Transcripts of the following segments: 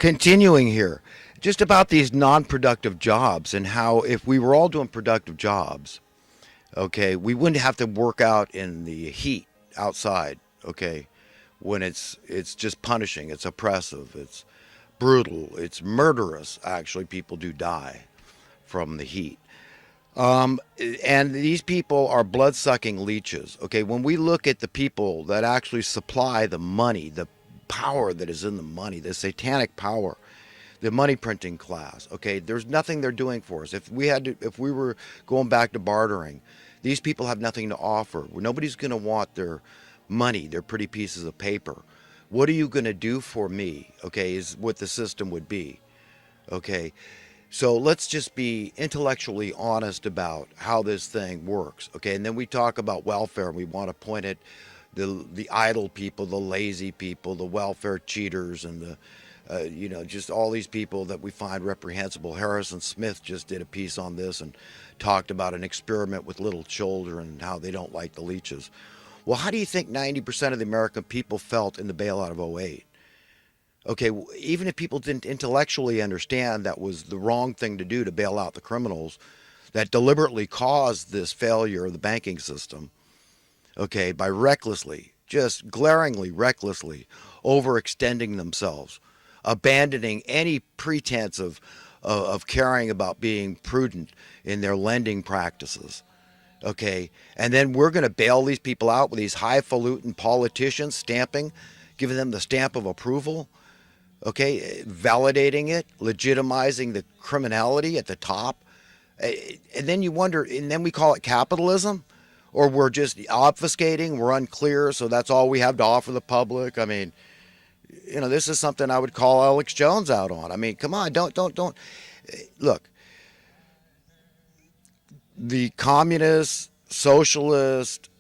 Continuing here, just about these non-productive jobs and how if we were all doing productive jobs, okay, we wouldn't have to work out in the heat outside, okay, when it's just punishing, it's oppressive, it's brutal, it's murderous. Actually, people do die from the heat. And these people are blood sucking leeches. Okay, when we look at the people that actually supply the money, the power that is in the money, the satanic power, the money printing class, okay, there's nothing they're doing for us. If we were going back to bartering, these people have nothing to offer. Nobody's going to want their money, their pretty pieces of paper. What are you going to do for me? Okay, is what the system would be. Okay, so let's just be intellectually honest about how this thing works. Okay, and then we talk about welfare and we want to point at the idle people, the lazy people, the welfare cheaters, and the just all these people that we find reprehensible. Harrison Smith just did a piece on this and talked about an experiment with little children and how they don't like the leeches. Well, how do you think 90% of the American people felt in the bailout of '08? Okay, even if people didn't intellectually understand that was the wrong thing to do to bail out the criminals that deliberately caused this failure of the banking system, okay, by recklessly, just glaringly recklessly overextending themselves, abandoning any pretense of caring about being prudent in their lending practices. Okay, and then we're going to bail these people out with these highfalutin politicians stamping, giving them the stamp of approval, okay, validating it, legitimizing the criminality at the top. And then you wonder, and then we call it capitalism, or we're just obfuscating, we're unclear, so that's all we have to offer the public. I mean, this is something I would call Alex Jones out on. I mean, come on, don't. Look, the communist, socialist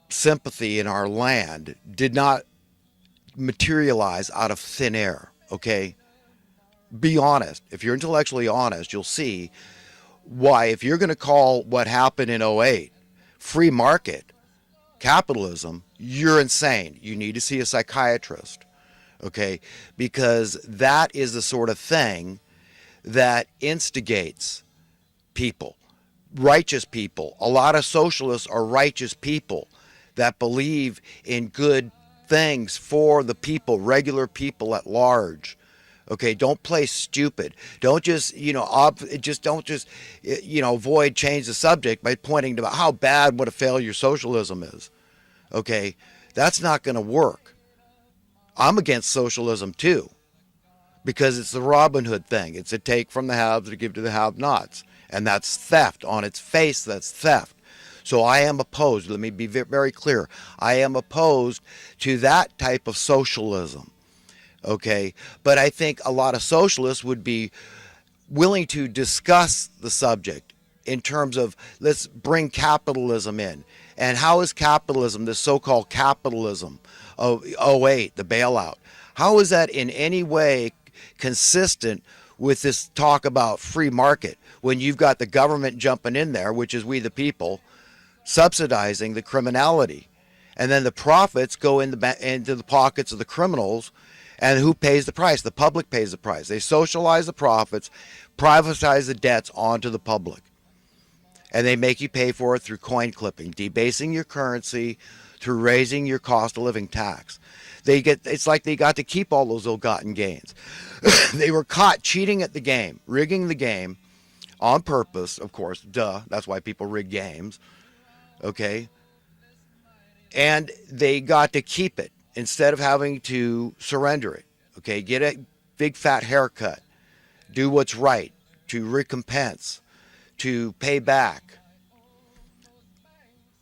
sympathy in our land did not materialize out of thin air, okay? Be honest. If you're intellectually honest, you'll see why, if you're going to call what happened in '08 free market capitalism, you're insane. You need to see a psychiatrist, okay? Because that is the sort of thing that instigates people, righteous people. A lot of socialists are righteous people that believe in good things for the people, regular people at large. Okay, don't play stupid. Don't just, avoid change the subject by pointing to how bad, what a failure socialism is. Okay, that's not going to work. I'm against socialism too, because it's the Robin Hood thing. It's a take from the haves to give to the have-nots. And that's theft. On its face, that's theft. So I am opposed, let me be very clear, I am opposed to that type of socialism. Okay, but I think a lot of socialists would be willing to discuss the subject in terms of, let's bring capitalism in. And how is capitalism, this so-called capitalism of '08, the bailout, how is that in any way consistent with this talk about free market when you've got the government jumping in there, which is we the people, subsidizing the criminality, and then the profits go into the pockets of the criminals, and who pays the price? The public pays the price. They socialize the profits, privatize the debts onto the public, and they make you pay for it through coin clipping, debasing your currency, through raising your cost of living tax. It's like they got to keep all those ill-gotten gains. They were caught cheating at the game, rigging the game on purpose, of course, duh, that's why people rig games, okay? And they got to keep it instead of having to surrender it, okay? Get a big fat haircut, do what's right, to recompense, to pay back,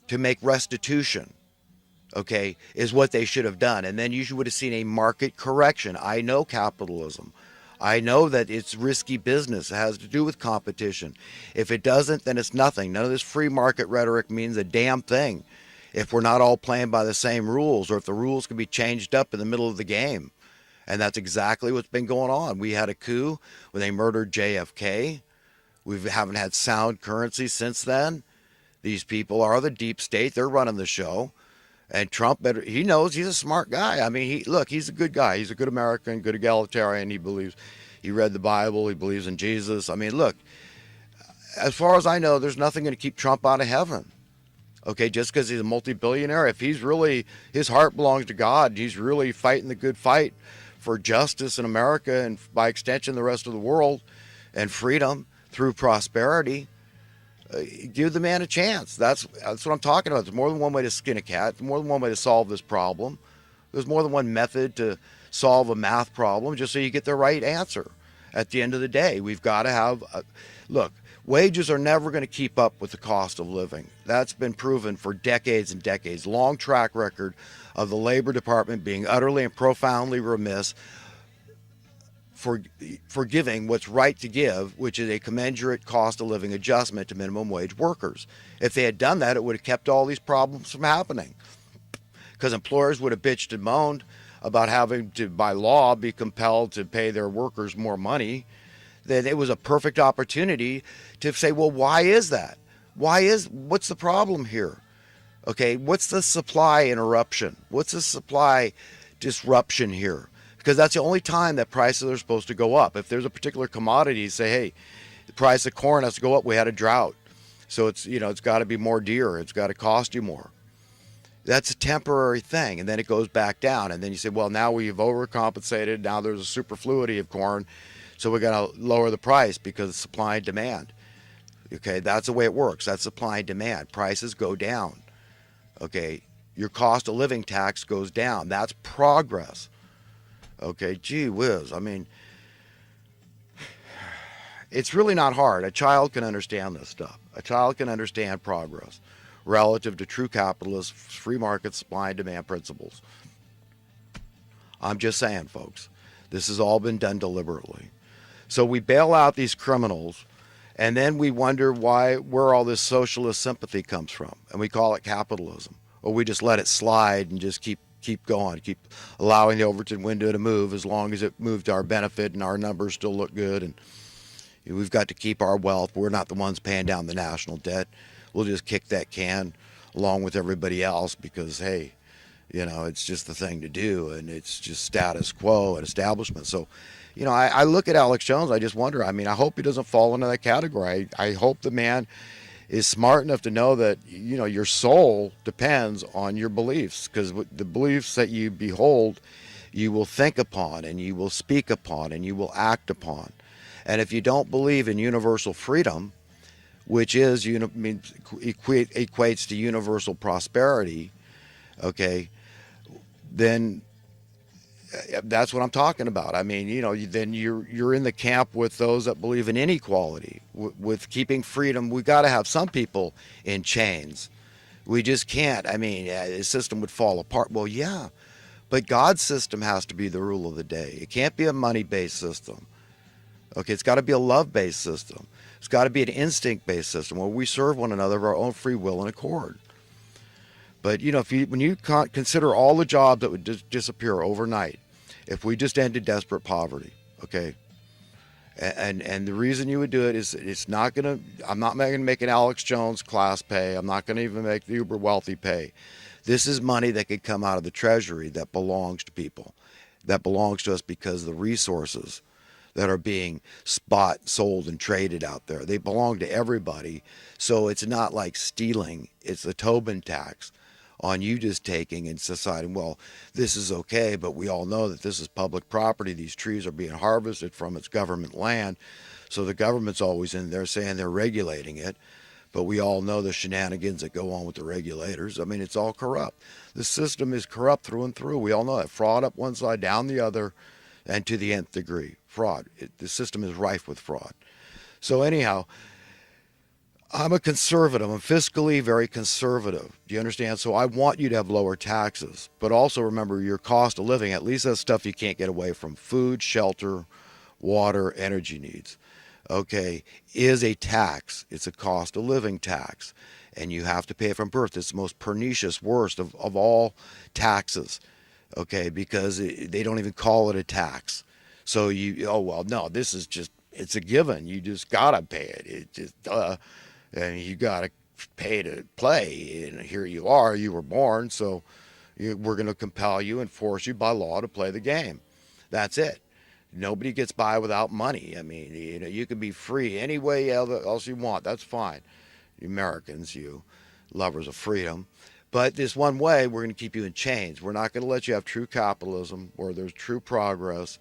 to make restitution, okay, is what they should have done. And then you would have seen a market correction. I know capitalism. I know that it's risky business. It has to do with competition. If it doesn't, then it's nothing. None of this free market rhetoric means a damn thing if we're not all playing by the same rules, or if the rules can be changed up in the middle of the game. And that's exactly what's been going on. We had a coup when they murdered JFK. We haven't had sound currency since then. These people are the deep state. They're running the show. And Trump better, he knows he's a smart guy. I mean, he's a good guy. He's a good American, good egalitarian. He read the Bible. He believes in Jesus. I mean, look, as far as I know, there's nothing going to keep Trump out of heaven. Okay, just because he's a multi-billionaire, if he's really, his heart belongs to God, he's really fighting the good fight for justice in America and by extension the rest of the world and freedom through prosperity, give the man a chance. That's what I'm talking about. There's more than one way to skin a cat. There's more than one way to solve this problem. There's more than one method to solve a math problem just so you get the right answer. At the end of the day, we've got to have, look, wages are never going to keep up with the cost of living. That's been proven for decades and decades. Long track record of the Labor Department being utterly and profoundly remiss for giving what's right to give, which is a commensurate cost of living adjustment to minimum wage workers. If they had done that, it would have kept all these problems from happening. Because employers would have bitched and moaned about having to, by law, be compelled to pay their workers more money. That it was a perfect opportunity to say, well, why is that? What's the problem here? Okay, what's the supply interruption? What's the supply disruption here? Because that's the only time that prices are supposed to go up. If there's a particular commodity, say, hey, the price of corn has to go up. We had a drought. So it's got to be more dear. It's got to cost you more. That's a temporary thing. And then it goes back down. And then you say, well, now we've overcompensated. Now there's a superfluity of corn. So we're going to lower the price because of supply and demand. Okay, that's the way it works. That's supply and demand. Prices go down. Okay, your cost of living tax goes down. That's progress. Okay, gee whiz. I mean, it's really not hard. A child can understand this stuff. A child can understand progress relative to true capitalist, free market supply and demand principles. I'm just saying, folks, this has all been done deliberately. So we bail out these criminals, and then we wonder where all this socialist sympathy comes from, and we call it capitalism. Or we just let it slide and just keep going, keep allowing the Overton window to move as long as it moved to our benefit and our numbers still look good. And we've got to keep our wealth. We're not the ones paying down the national debt. We'll just kick that can along with everybody else because, hey, it's just the thing to do, and it's just status quo and establishment. So, I look at Alex Jones, I just wonder, I mean, I hope he doesn't fall into that category. I hope the man is smart enough to know that, your soul depends on your beliefs, because the beliefs that you behold, you will think upon and you will speak upon and you will act upon. And if you don't believe in universal freedom, which is, equates to universal prosperity, okay, then that's what I'm talking about. I mean, then you're in the camp with those that believe in inequality, with keeping freedom. We got to have some people in chains. We just can't. I mean, the system would fall apart. Well, yeah, but God's system has to be the rule of the day. It can't be a money-based system. Okay, it's got to be a love-based system. It's got to be an instinct-based system where we serve one another of our own free will and accord. But, when you consider all the jobs that would disappear overnight, if we just ended desperate poverty, okay, and the reason you would do it is I'm not going to make an Alex Jones class pay. I'm not going to even make the uber wealthy pay. This is money that could come out of the treasury that belongs to people, that belongs to us because the resources that are being sold, and traded out there, they belong to everybody. So it's not like stealing. It's a Tobin tax on you just taking and deciding, well, this is okay, but we all know that this is public property. These trees are being harvested from its government land. So the government's always in there saying they're regulating it. But we all know the shenanigans that go on with the regulators. I mean, it's all corrupt. The system is corrupt through and through. We all know that. Fraud up one side, down the other, and to the nth degree. Fraud. The system is rife with fraud. So anyhow, I'm a conservative. I'm fiscally very conservative. Do you understand? So I want you to have lower taxes. But also remember your cost of living, at least that's stuff you can't get away from. Food, shelter, water, energy needs. Okay, is a tax. It's a cost of living tax. And you have to pay it from birth. It's the most pernicious, worst of all taxes. Okay, because they don't even call it a tax. So no, this is just, it's a given. You just gotta pay it. It just, and you gotta pay to play, and here you are, you were born, so we're going to compel you and force you by law to play the game. That's it. Nobody gets by without money. I mean, you can be free any way else you want. That's fine. You Americans, you lovers of freedom. But this one way, we're going to keep you in chains. We're not going to let you have true capitalism where there's true progress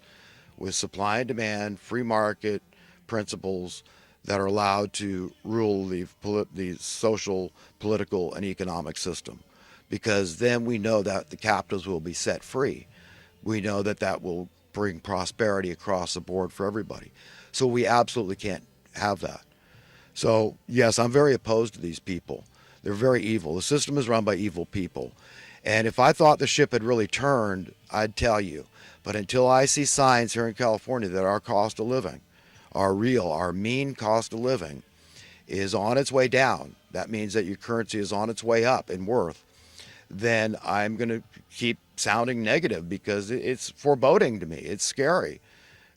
with supply and demand, free market principles that are allowed to rule the social, political, and economic system. Because then we know that the captives will be set free. We know that that will bring prosperity across the board for everybody. So we absolutely can't have that. So, yes, I'm very opposed to these people. They're very evil. The system is run by evil people. And if I thought the ship had really turned, I'd tell you. But until I see signs here in California that our cost of living, our mean cost of living, is on its way down, that means that your currency is on its way up in worth, then I'm going to keep sounding negative because it's foreboding to me. It's scary.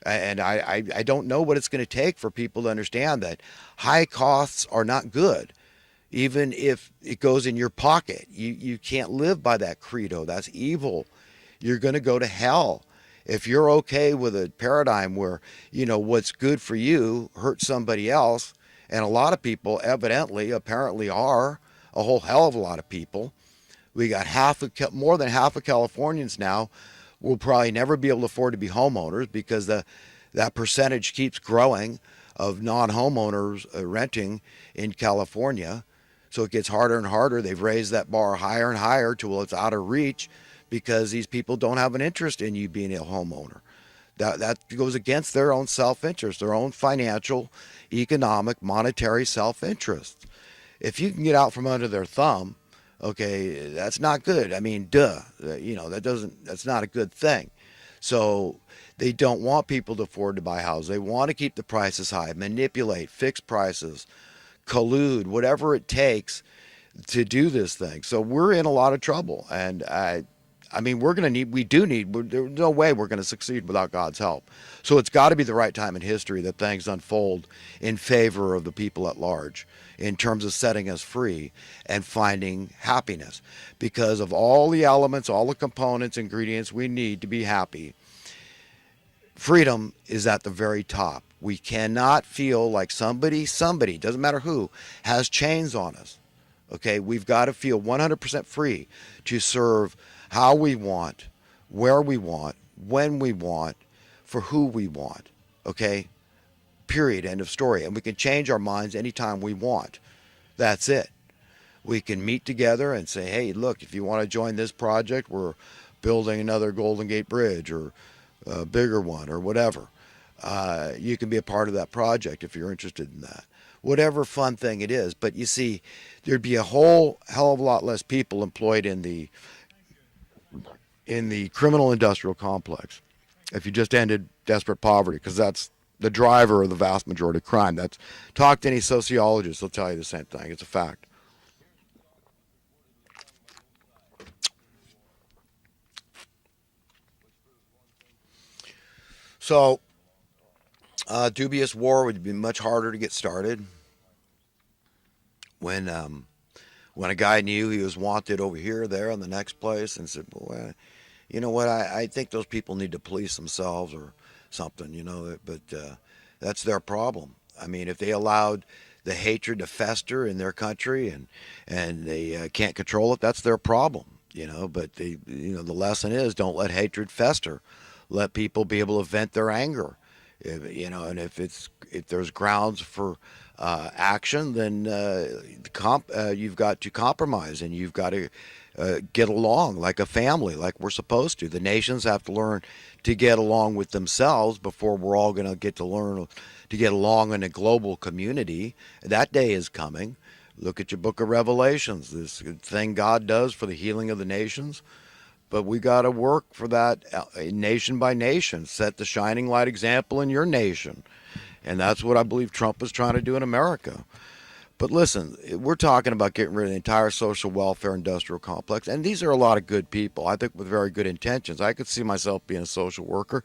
And I don't know what it's going to take for people to understand that high costs are not good. Even if it goes in your pocket, you can't live by that credo. That's evil. You're going to go to hell. If you're okay with a paradigm where, what's good for you hurts somebody else, and a lot of people apparently are, a whole hell of a lot of people. We got more than half of Californians now will probably never be able to afford to be homeowners because that percentage keeps growing of non-homeowners renting in California. So it gets harder and harder. They've raised that bar higher and higher till it's out of reach because these people don't have an interest in you being a homeowner. That goes against their own self-interest, their own financial, economic, monetary self-interest. If you can get out from under their thumb, okay, that's not good. I mean, that's not a good thing. So they don't want people to afford to buy houses. They want to keep the prices high, manipulate, fix prices, collude, whatever it takes to do this thing. So we're in a lot of trouble. And there's no way we're going to succeed without God's help. So it's got to be the right time in history that things unfold in favor of the people at large in terms of setting us free and finding happiness. Because of all the elements, all the components, ingredients we need to be happy, freedom is at the very top. We cannot feel like somebody, doesn't matter who, has chains on us. Okay, we've got to feel 100% free to serve how we want, where we want, when we want, for who we want. Okay? Period. End of story. And we can change our minds anytime we want. That's it. We can meet together and say, hey, look, if you want to join this project, we're building another Golden Gate Bridge or a bigger one or whatever. You can be a part of that project if you're interested in that. Whatever fun thing it is. But you see, there'd be a whole hell of a lot less people employed in the criminal industrial complex if you just ended desperate poverty, because that's the driver of the vast majority of crime. Talk to any sociologist, they'll tell you the same thing. It's a fact. So, dubious war would be much harder to get started when a guy knew he was wanted over here, there, and the next place, and said, "Well, you know what? I think those people need to police themselves or something, But that's their problem. I mean, if they allowed the hatred to fester in their country and they can't control it, that's their problem, But the lesson is don't let hatred fester. Let people be able to vent their anger, And if there's grounds for action, then you've got to compromise and you've got to get along like a family, like we're supposed to. The nations have to learn to get along with themselves before we're all going to get to learn to get along in a global community. That day is coming. Look at your book of Revelations, this thing God does for the healing of the nations. But we got to work for that nation by nation. Set the shining light example in your nation. And that's what I believe Trump is trying to do in America. But listen, we're talking about getting rid of the entire social welfare industrial complex. And these are a lot of good people, I think, with very good intentions. I could see myself being a social worker.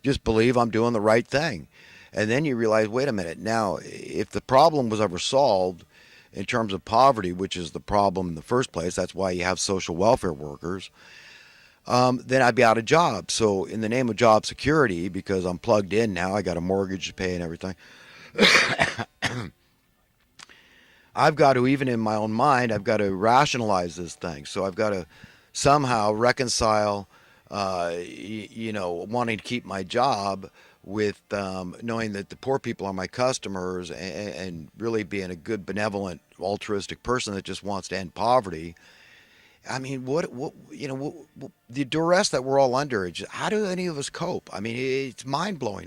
Just believe I'm doing the right thing. And then you realize, wait a minute, now, if the problem was ever solved, in terms of poverty, which is the problem in the first place. That's why you have social welfare workers. Then I'd be out of job. So, in the name of job security, because I'm plugged in now, I got a mortgage to pay and everything. I've got to, even in my own mind, I've got to rationalize this thing. So I've got to somehow reconcile, wanting to keep my job with knowing that the poor people are my customers, and really being a good, benevolent, altruistic person that just wants to end poverty. I mean, the duress that we're all under. How do any of us cope? I mean, it's mind blowing.